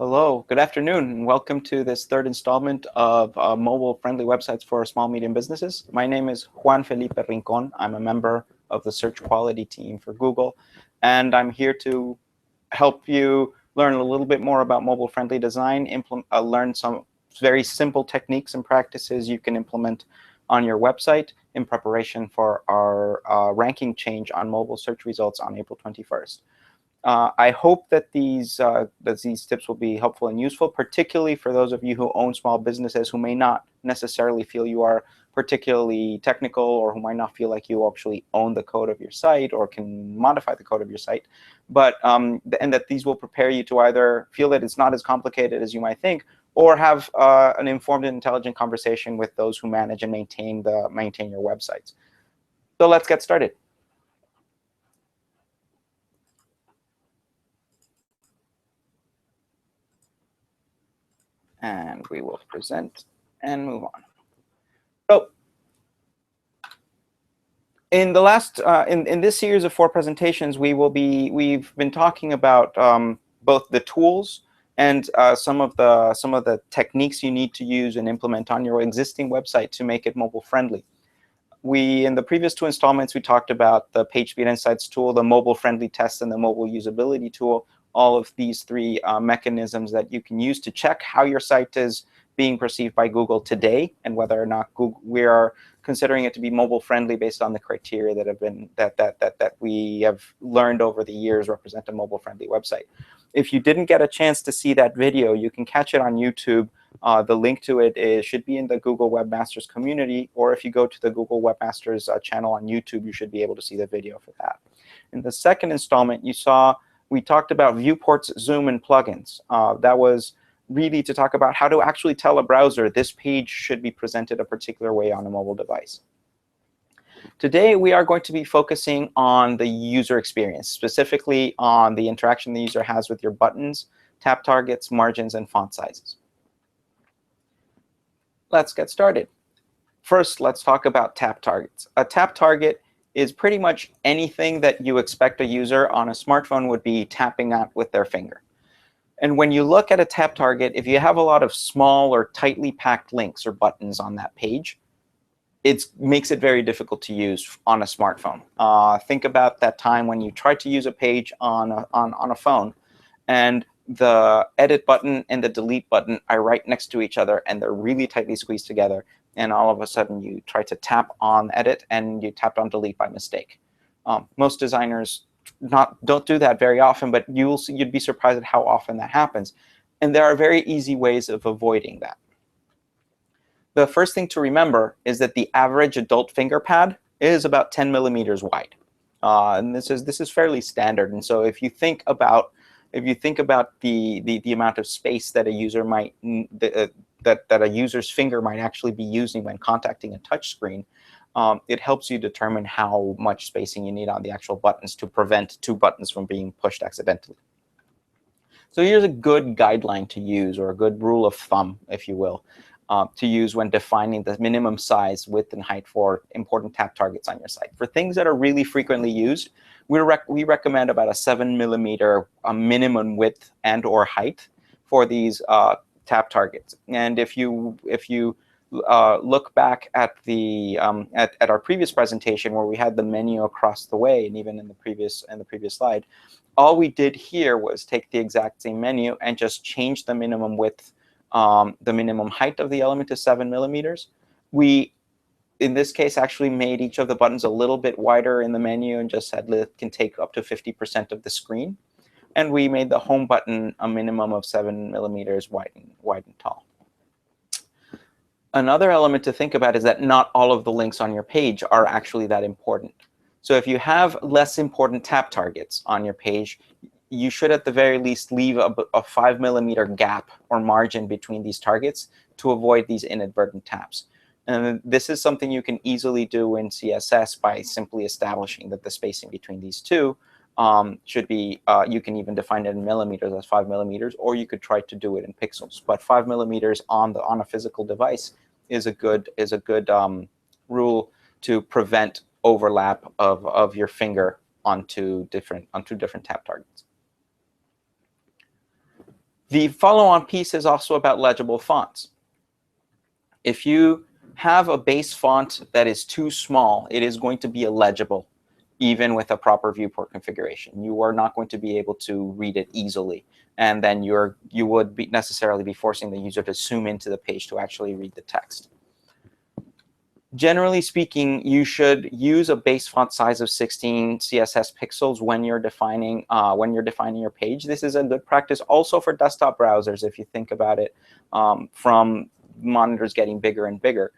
Hello, good afternoon, and welcome to this third installment of mobile-friendly websites for small medium businesses. My name is Juan Felipe Rincon. I'm a member of the search quality team for Google, and I'm here to help you learn a little bit more about mobile-friendly design, learn some very simple techniques and practices you can implement on your website in preparation for our ranking change on mobile search results on April 21st. I hope that these tips will be helpful and useful, particularly for those of you who own small businesses who may not necessarily feel you are particularly technical, or who might not feel like you actually own the code of your site or can modify the code of your site. But and that these will prepare you to either feel that it's not as complicated as you might think, or have an informed and intelligent conversation with those who manage and maintain your websites. So let's get started. And we will present and move on. So in the last in this series of 4 presentations, we've been talking about both the tools and some of the techniques you need to use and implement on your existing website to make it mobile friendly. In the previous 2 installments, we talked about the PageSpeed Insights tool, the mobile friendly test, and the Mobile-Usability tool. All of these 3 mechanisms that you can use to check how your site is being perceived by Google today, and whether or not we are considering it to be mobile friendly based on the criteria that have been that we have learned over the years represent a mobile friendly website. If you didn't get a chance to see that video, you can catch it on YouTube. The link to it should be in the Google Webmasters community, or if you go to the Google Webmasters channel on YouTube, you should be able to see the video for that. In the second installment, we talked about viewports, zoom, and plugins. That was really to talk about how to actually tell a browser this page should be presented a particular way on a mobile device. Today, we are going to be focusing on the user experience, specifically on the interaction the user has with your buttons, tab targets, margins, and font sizes. Let's get started. First, let's talk about tab targets. A tab target is pretty much anything that you expect a user on a smartphone would be tapping at with their finger. And when you look at a tab target, if you have a lot of small or tightly packed links or buttons on that page, it makes it very difficult to use on a smartphone. Think about that time when you tried to use a page on a phone, and the edit button and the delete button are right next to each other, and they're really tightly squeezed together. And all of a sudden, you try to tap on edit, and you tapped on delete by mistake. Most designers don't do that very often, but you'd be surprised at how often that happens. And there are very easy ways of avoiding that. The first thing to remember is that the average adult finger pad is about 10 millimeters wide. And this is fairly standard. And so if you think about the amount of space that a user might that a user's finger might actually be using when contacting a touch screen, it helps you determine how much spacing you need on the actual buttons to prevent 2 buttons from being pushed accidentally. So here's a good guideline to use, or a good rule of thumb, if you will, to use when defining the minimum size, width, and height for important tab targets on your site. For things that are really frequently used, we recommend about a 7 millimeter minimum width and or height for these tab targets. And if you look back at at our previous presentation, where we had the menu across the way, and even in the previous slide, all we did here was take the exact same menu and just change the minimum width, the minimum height of the element to 7 millimeters. We, in this case, actually made each of the buttons a little bit wider in the menu and just said it can take up to 50% of the screen. And we made the home button a minimum of 7 millimeters wide and tall. Another element to think about is that not all of the links on your page are actually that important. So if you have less important tab targets on your page, you should at the very least leave a 5 millimeter gap or margin between these targets to avoid these inadvertent taps. And this is something you can easily do in CSS by simply establishing that the spacing between these 2 should be, you can even define it in millimeters as 5 millimeters, or you could try to do it in pixels. But 5 millimeters on a physical device is a good rule to prevent overlap of your finger onto different tab targets. The follow-on piece is also about legible fonts. If you have a base font that is too small, it is going to be illegible, even with a proper viewport configuration. You are not going to be able to read it easily. And then you would necessarily be forcing the user to zoom into the page to actually read the text. Generally speaking, you should use a base font size of 16 CSS pixels when you're defining your page. This is a good practice also for desktop browsers if you think about it, from monitors getting bigger and bigger.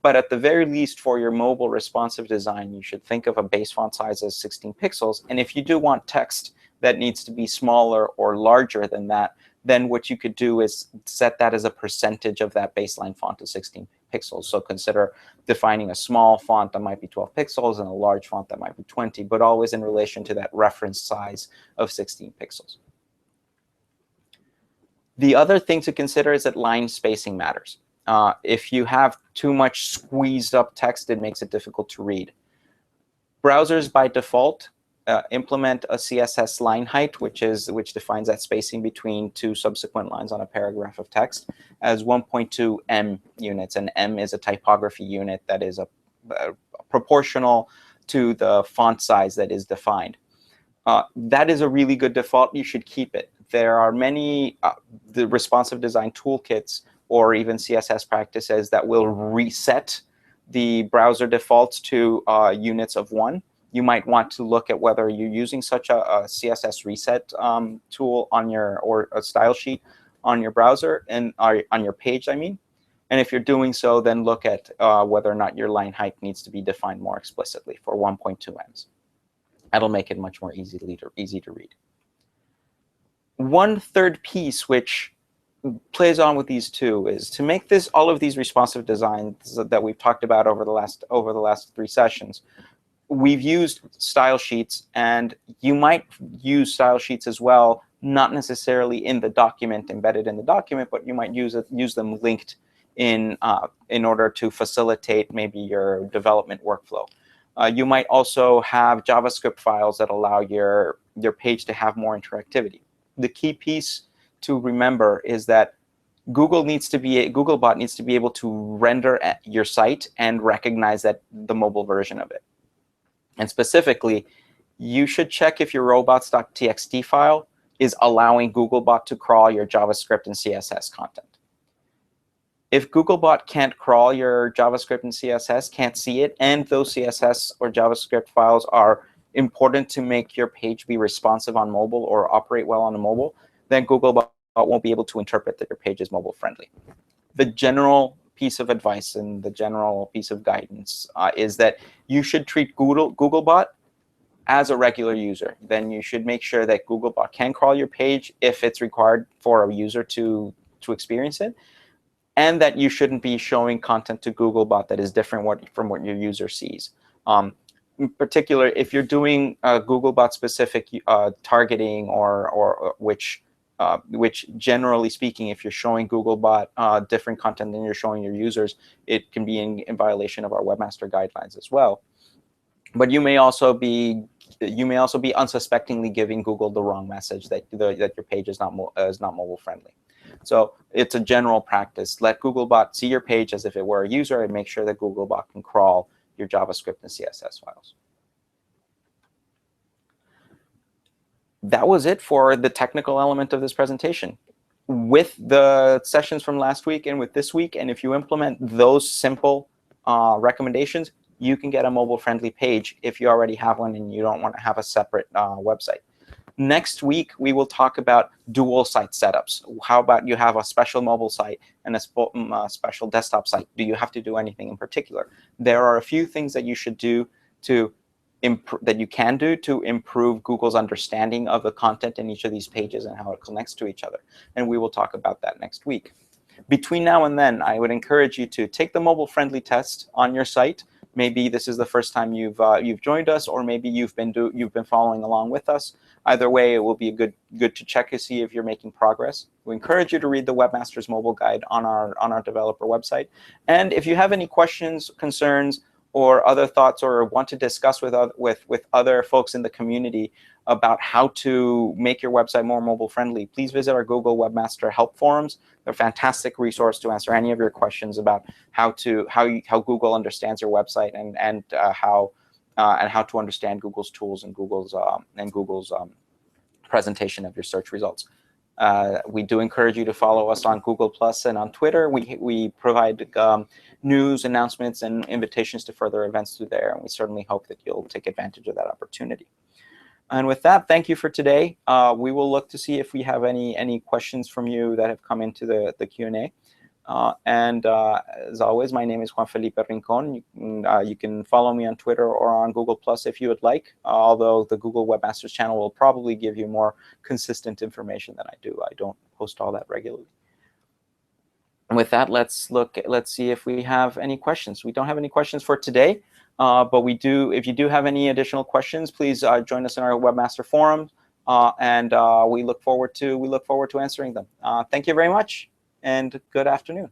But at the very least, for your mobile responsive design, you should think of a base font size as 16 pixels. And if you do want text that needs to be smaller or larger than that, then what you could do is set that as a percentage of that baseline font to 16 pixels. So consider defining a small font that might be 12 pixels and a large font that might be 20, but always in relation to that reference size of 16 pixels. The other thing to consider is that line spacing matters. If you have too much squeezed up text, it makes it difficult to read. Browsers by default implement a CSS line height, which defines that spacing between two subsequent lines on a paragraph of text, as 1.2 M units. And M is a typography unit that is proportional to the font size that is defined. That is a really good default. You should keep it. There are many the responsive design toolkits or even CSS practices that will reset the browser defaults to units of 1. You might want to look at whether you're using such a CSS reset tool on or a style sheet on your browser and on your page, I mean. And if you're doing so, then look at whether or not your line height needs to be defined more explicitly for 1.2 Ms. That'll make it much more easy to read. One third piece which plays on with these two is to make all of these responsive designs that we've talked about over the last 3 sessions. We've used style sheets, and you might use style sheets as well, not necessarily in the document, embedded in the document, but you might use them linked in order to facilitate maybe your development workflow. You might also have JavaScript files that allow your page to have more interactivity. The key piece to remember is that Googlebot needs to be able to render your site and recognize the mobile version of it. And specifically, you should check if your robots.txt file is allowing Googlebot to crawl your JavaScript and CSS content. If Googlebot can't crawl your JavaScript and CSS, can't see it, and those CSS or JavaScript files are important to make your page be responsive on mobile or operate well on a mobile, then Googlebot won't be able to interpret that your page is mobile friendly. The general piece of advice and the general piece of guidance is that you should treat Googlebot as a regular user. Then you should make sure that Googlebot can crawl your page if it's required for a user to experience it, and that you shouldn't be showing content to Googlebot that is different from what your user sees. In particular, if you're doing Googlebot-specific targeting or which generally speaking, if you're showing Googlebot different content than you're showing your users, it can be in violation of our webmaster guidelines as well. But you may also be unsuspectingly giving Google the wrong message that your page is not mobile friendly. So it's a general practice. Let Googlebot see your page as if it were a user, and make sure that Googlebot can crawl your JavaScript and CSS files. That was it for the technical element of this presentation. With the sessions from last week and with this week, and if you implement those simple recommendations, you can get a mobile-friendly page if you already have one and you don't want to have a separate website. Next week, we will talk about dual site setups. How about you have a special mobile site and a special desktop site? Do you have to do anything in particular? There are a few things that you should do to improve Google's understanding of the content in each of these pages and how it connects to each other. And we will talk about that next week. Between now and then, I would encourage you to take the mobile-friendly test on your site. Maybe this is the first time you've joined us, or maybe you've been following along with us. Either way, it will be good to check to see if you're making progress. We encourage you to read the Webmasters Mobile Guide on our developer website. And if you have any questions, concerns, or other thoughts, or want to discuss with other folks in the community about how to make your website more mobile friendly, please visit our Google Webmaster Help forums. They're a fantastic resource to answer any of your questions about how Google understands your website, and how to understand Google's tools and Google's presentation of your search results. We do encourage you to follow us on Google+ and on Twitter. We provide news, announcements, and invitations to further events through there, and we certainly hope that you'll take advantage of that opportunity. And with that, thank you for today. We will look to see if we have any questions from you that have come into the Q&A. As always, my name is Juan Felipe Rincon. You can follow me on Twitter or on Google+ if you would like, although the Google Webmasters channel will probably give you more consistent information than I do. I don't post all that regularly. And with that, let's see if we have any questions. We don't have any questions for today, but we do. If you do have any additional questions, please join us in our Webmaster Forum, and we look forward to answering them. Thank you very much, and good afternoon.